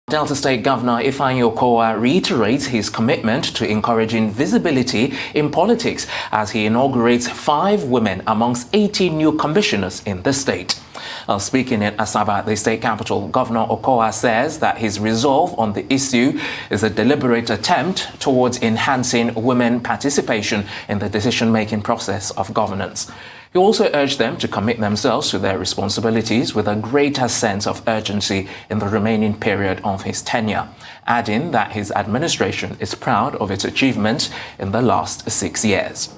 Delta State Governor Ifeanyi Okowa reiterates his commitment to encouraging visibility in politics as he inaugurates 5 women amongst 80 new commissioners in the state. Speaking in Asaba, the state capital, Governor Okowa says that his resolve on the issue is a deliberate attempt towards enhancing women participation in the decision-making process of governance. He also urged them to commit themselves to their responsibilities with a greater sense of urgency in the remaining period of his tenure, adding that his administration is proud of its achievements in the last 6 years.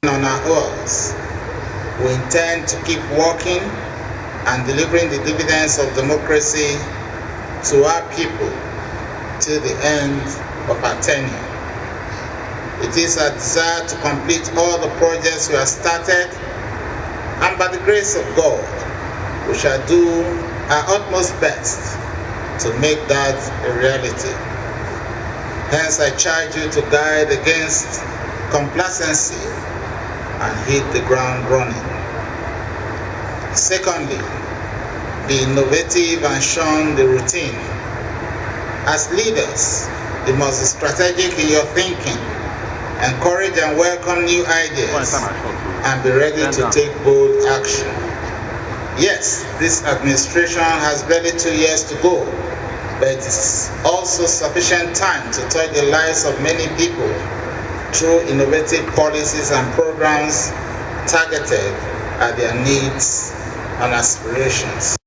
On our oaths, we intend to keep working and delivering the dividends of democracy to our people till the end of our tenure. It is our desire to complete all the projects we have started, and by the grace of God, we shall do our utmost best to make that a reality. Hence, I charge you to guide against complacency and hit the ground running. Secondly, be innovative and shun the routine. As leaders, you must be strategic in your thinking, encourage and welcome new ideas, and be ready to take bold action. Yes, this administration has barely 2 years to go, but it's also sufficient time to touch the lives of many people through innovative policies and programs targeted at their needs and aspirations.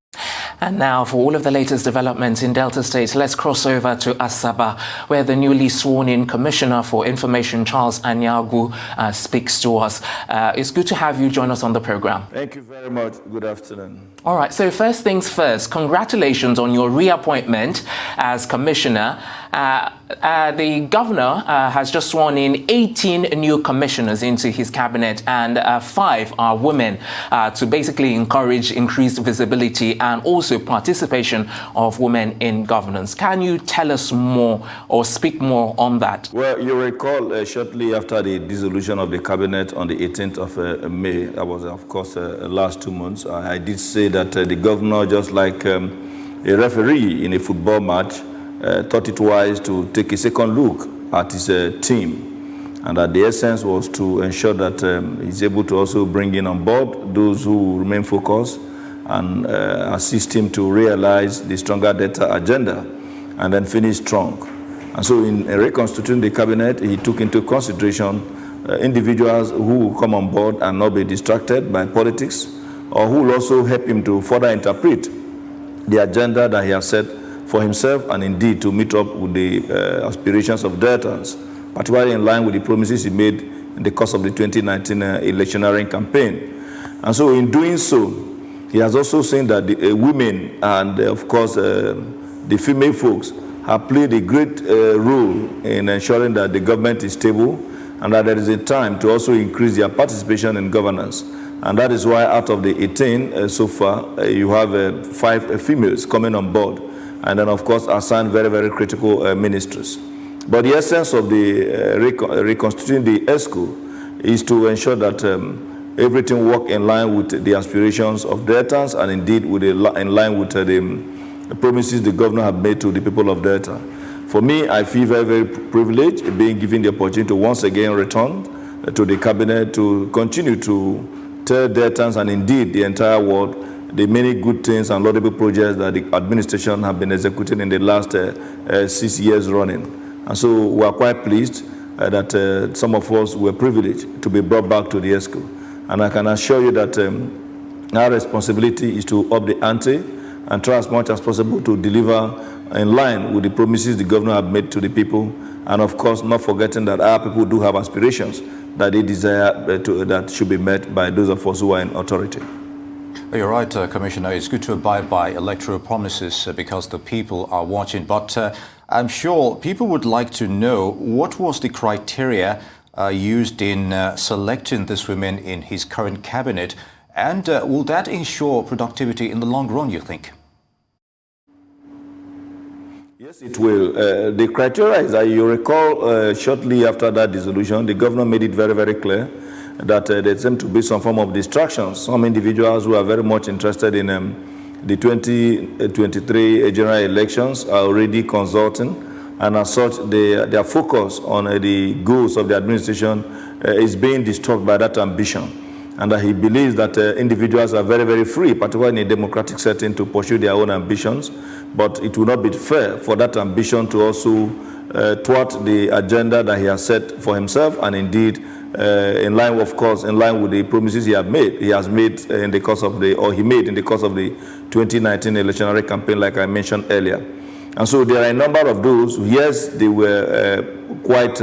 And now, for all of the latest developments in Delta State, let's cross over to Asaba, where the newly sworn-in Commissioner for Information, Charles Anyagu, speaks to us. It's good to have you join us on the program. Thank you very much. Good afternoon. All right, so first things first, congratulations on your reappointment as Commissioner. The Governor has just sworn in 18 new commissioners into his cabinet, and 5 are women, to basically encourage increased visibility and also participation of women in governance. Can you tell us more or speak more on that? Well, you recall shortly after the dissolution of the cabinet on the 18th of May, that was of course last 2 months, I did say that the governor, just like a referee in a football match, thought it wise to take a second look at his team, and that the essence was to ensure that he's able to also bring in on board those who remain focused and assist him to realize the stronger data agenda and then finish strong. And so in reconstituting the cabinet, he took into consideration individuals who will come on board and not be distracted by politics, or who will also help him to further interpret the agenda that he has set for himself, and indeed to meet up with the aspirations of Deltans, particularly in line with the promises he made in the course of the 2019 electioneering campaign. And so in doing so, he has also seen that the women and of course the female folks have played a great role in ensuring that the government is stable, and that there is a time to also increase their participation in governance. And that is why out of the 18 so far, you have 5 females coming on board, and then of course assigned very, very critical ministries. But the essence of the reconstituting the ESCO is to ensure that everything work in line with the aspirations of Deltans, and indeed with in line with the promises the governor have made to the people of Delta. For me, I feel very, very privileged being given the opportunity to once again return to the cabinet to continue to tell Deltans and indeed the entire world the many good things and laudable projects that the administration have been executing in the last 6 years running. And so we are quite pleased that some of us were privileged to be brought back to the ESCO. And I can assure you that our responsibility is to up the ante and try as much as possible to deliver in line with the promises the governor have made to the people, and of course not forgetting that our people do have aspirations that they desire that should be met by those of us who are in authority. You're right, Commissioner. It's good to abide by electoral promises because the people are watching. But I'm sure people would like to know what was the criteria used in selecting these women in his current cabinet, and will that ensure productivity in the long run, you think? Yes, it will. The criteria is that you recall shortly after that dissolution, the governor made it very, very clear that there seemed to be some form of distractions. Some individuals who are very much interested in the 2023 general elections, are already consulting, and as such, their focus on the goals of the administration is being disturbed by that ambition. And that he believes that individuals are very, very free, particularly in a democratic setting, to pursue their own ambitions. But it will not be fair for that ambition to also thwart the agenda that he has set for himself, and indeed, in line, of course, in line with the promises he has made in the course of the 2019 electionary campaign, like I mentioned earlier. And so there are a number of those. Yes, they were quite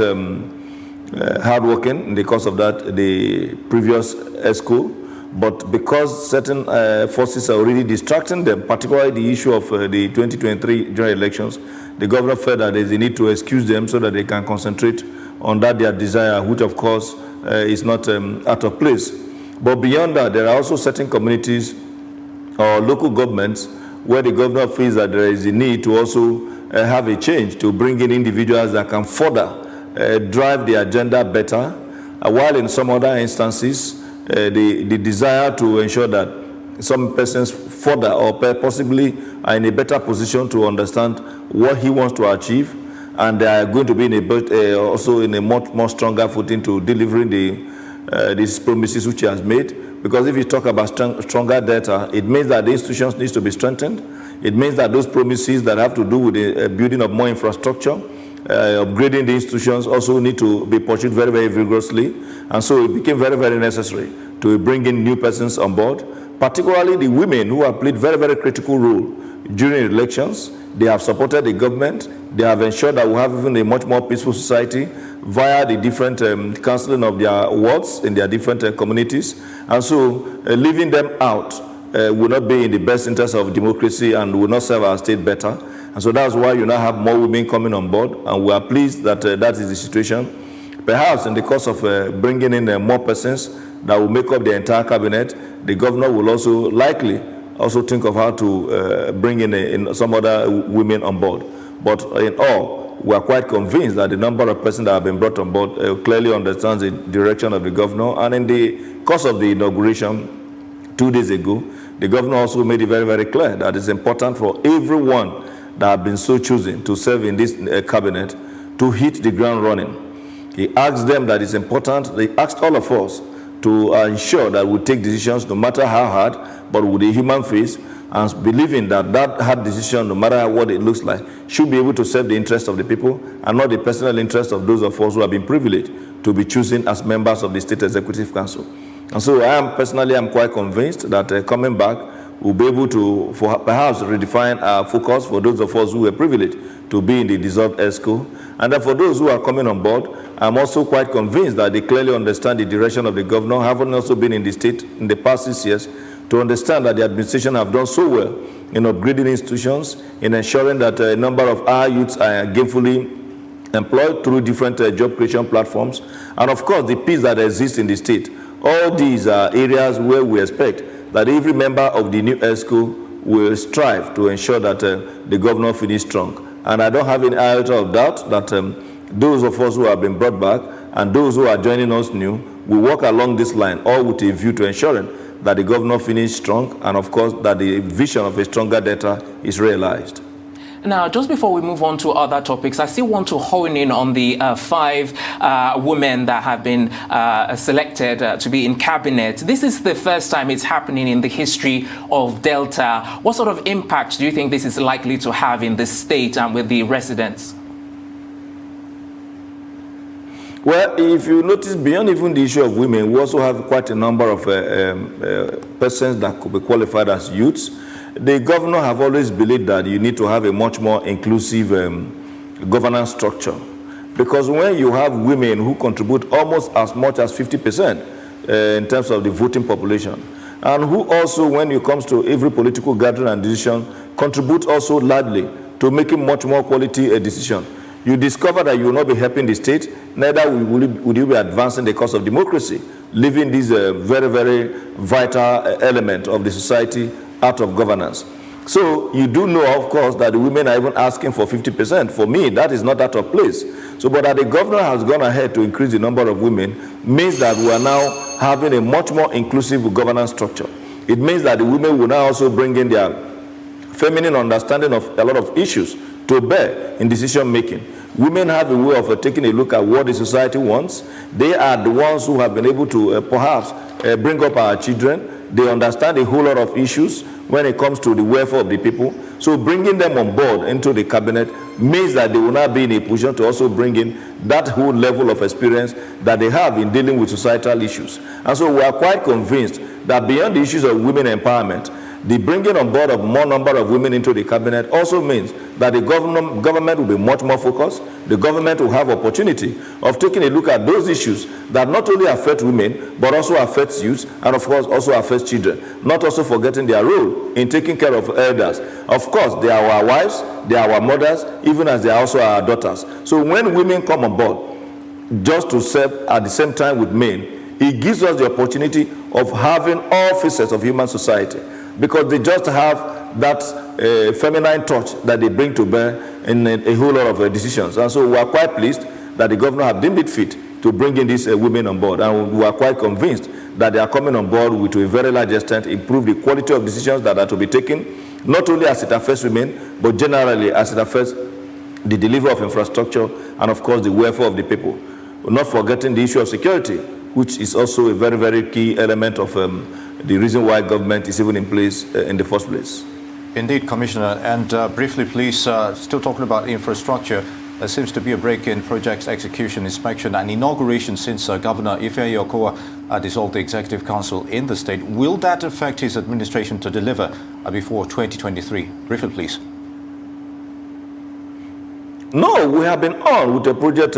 hardworking in the course of the previous ESCO, but because certain forces are already distracting them, particularly the issue of the 2023 general elections, the governor felt that there is a need to excuse them so that they can concentrate on that their desire, which of course is not out of place. But beyond that, there are also certain communities or local governments where the governor feels that there is a need to also have a change, to bring in individuals that can further drive the agenda better, while in some other instances, the desire to ensure that some persons further or possibly are in a better position to understand what he wants to achieve, and they are going to be also in a much more stronger footing to delivering these promises which he has made. Because if you talk about stronger data, it means that the institutions need to be strengthened. It means that those promises that have to do with the building of more infrastructure, upgrading the institutions, also need to be pursued very, very vigorously. And so it became very, very necessary to bring in new persons on board, particularly the women who have played very, very critical role during elections. They have supported the government. They have ensured that we have even a much more peaceful society via the different counseling of their wards in their different communities. And so leaving them out will not be in the best interest of democracy and will not serve our state better. And so that's why you now have more women coming on board, and we are pleased that that is the situation. Perhaps in the course of bringing in more persons that will make up the entire cabinet, the governor will also likely also think of how to bring in some other women on board. But in all, we are quite convinced that the number of persons that have been brought on board clearly understands the direction of the governor. And in the course of the inauguration 2 days ago, the governor also made it very, very clear that it's important for everyone that have been so chosen to serve in this cabinet to hit the ground running. He asked them that it's important. They asked all of us to ensure that we take decisions no matter how hard, but with a human face, and believing that that hard decision, no matter what it looks like, should be able to serve the interest of the people and not the personal interest of those of us who have been privileged to be chosen as members of the State Executive Council. And so I'm quite convinced that coming back, we'll be able to perhaps redefine our focus for those of us who were privileged to be in the dissolved ESCO. And then for those who are coming on board, I'm also quite convinced that they clearly understand the direction of the governor, having also been in the state in the past 6 years, to understand that the administration have done so well in upgrading institutions, in ensuring that a number of our youths are gainfully employed through different job creation platforms, and of course the peace that exists in the state. All these are areas where we expect that every member of the new ESCO will strive to ensure that the governor finishes strong. And I don't have any iota of doubt that those of us who have been brought back and those who are joining us new will walk along this line, all with a view to ensuring that the governor finishes strong, and of course that the vision of a stronger data is realized. Now, just before we move on to other topics, I still want to hone in on the 5 women that have been selected to be in cabinet. This is the first time it's happening in the history of Delta. What sort of impact do you think this is likely to have in the state and with the residents? Well, if you notice, beyond even the issue of women, we also have quite a number of persons that could be qualified as youths. The governor have always believed that you need to have a much more inclusive governance structure, because when you have women who contribute almost as much as 50% in terms of the voting population, and who also, when it comes to every political gathering and decision, contribute also largely to making much more quality a decision, you discover that you will not be helping the state, neither would you be advancing the cause of democracy, leaving this very, very vital element of the society out of governance. So you do know, of course, that the women are even asking for 50%. For me, that is not out of place. So, but that the governor has gone ahead to increase the number of women means that we are now having a much more inclusive governance structure. It means that the women will now also bring in their feminine understanding of a lot of issues to bear in decision making. Women have a way of taking a look at what the society wants. They are the ones who have been able to perhaps bring up our children. They understand a whole lot of issues when it comes to the welfare of the people. So bringing them on board into the cabinet means that they will not be in a position to also bring in that whole level of experience that they have in dealing with societal issues. And so we are quite convinced that beyond the issues of women empowerment, the bringing on board of more number of women into the cabinet also means that the government will be much more focused. The government will have opportunity of taking a look at those issues that not only affect women, but also affects youth, and of course also affects children. Not also forgetting their role in taking care of elders. Of course, they are our wives, they are our mothers, even as they are also our daughters. So when women come on board, just to serve at the same time with men, it gives us the opportunity of having all facets of human society, because they just have that feminine touch that they bring to bear in a whole lot of decisions. And so we are quite pleased that the governor has deemed it fit to bring in these women on board. And we are quite convinced that they are coming on board with, to a very large extent, improve the quality of decisions that are to be taken, not only as it affects women, but generally as it affects the delivery of infrastructure and, of course, the welfare of the people. We're not forgetting the issue of security, which is also a very, very key element of the reason why government is even in place in the first place. Indeed, Commissioner. And briefly, please, still talking about infrastructure, there seems to be a break in projects execution, inspection and inauguration since Governor Ifeanyi Okowa dissolved the Executive Council in the state. Will that affect his administration to deliver before 2023? Briefly, please. No, we have been on with the project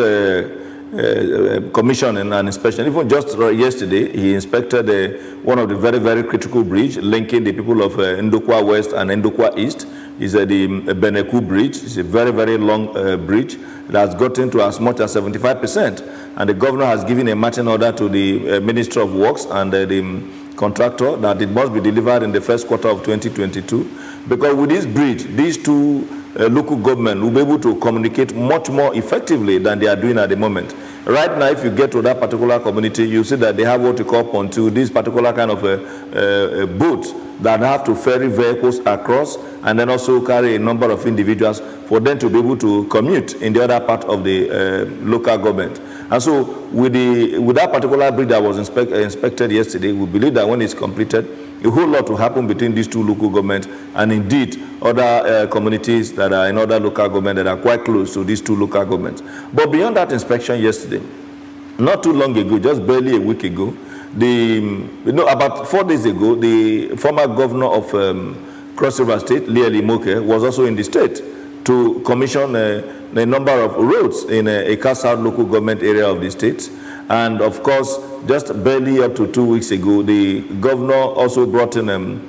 commission and inspection. Even just yesterday, he inspected one of the very, very critical bridge linking the people of Ndukwa West and Ndukwa East. It's the Beneku Bridge. It's a very, very long bridge that has gotten to as much as 75%. And the governor has given a marching order to the Ministry of Works and the contractor that it must be delivered in the first quarter of 2022. Because with this bridge, these two local government will be able to communicate much more effectively than they are doing at the moment. Right now, if you get to that particular community, you see that they have what we call pontoon, this particular kind of a boat that have to ferry vehicles across and then also carry a number of individuals for them to be able to commute in the other part of the local government. And so with that particular bridge that was inspected yesterday, we believe that when it's completed, a whole lot will happen between these two local governments and indeed other communities that are in other local government that are quite close to these two local governments. But beyond that inspection yesterday, not too long ago, just barely a week ago, about 4 days ago, the former governor of Cross River State, Lieli Moke, was also in the state to commission a number of roads in a Kasar local government area of the state. And of course, just barely up to 2 weeks ago, the governor also brought in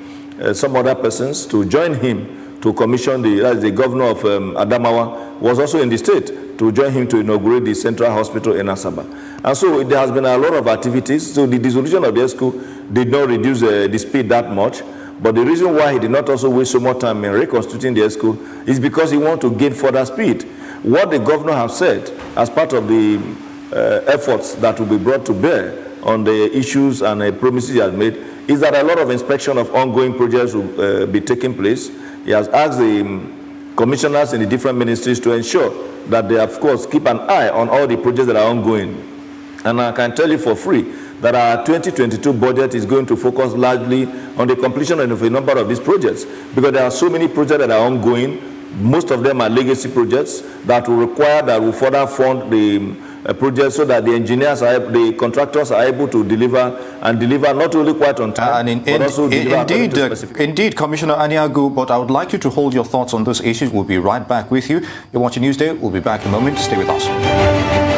some other persons to join him to commission the governor of Adamawa was also in the state to join him to inaugurate the Central Hospital in Asaba. And so there has been a lot of activities. So the dissolution of the ESCO did not reduce the speed that much. But the reason why he did not also waste so much time in reconstituting the ESCO is because he wanted to gain further speed. What the governor has said as part of the efforts that will be brought to bear on the issues and promises he has made is that a lot of inspection of ongoing projects will be taking place. He has asked the commissioners in the different ministries to ensure that they, of course, keep an eye on all the projects that are ongoing. And I can tell you for free that our 2022 budget is going to focus largely on the completion of a number of these projects, because there are so many projects that are ongoing. Most of them are legacy projects that will further fund the projects so that the engineers, the contractors are able to deliver not only quite on time, but also deliver indeed, Commissioner Aniagu, but I would like you to hold your thoughts on those issues. We'll be right back with you. You're watching Newsday. We'll be back in a moment. Stay with us.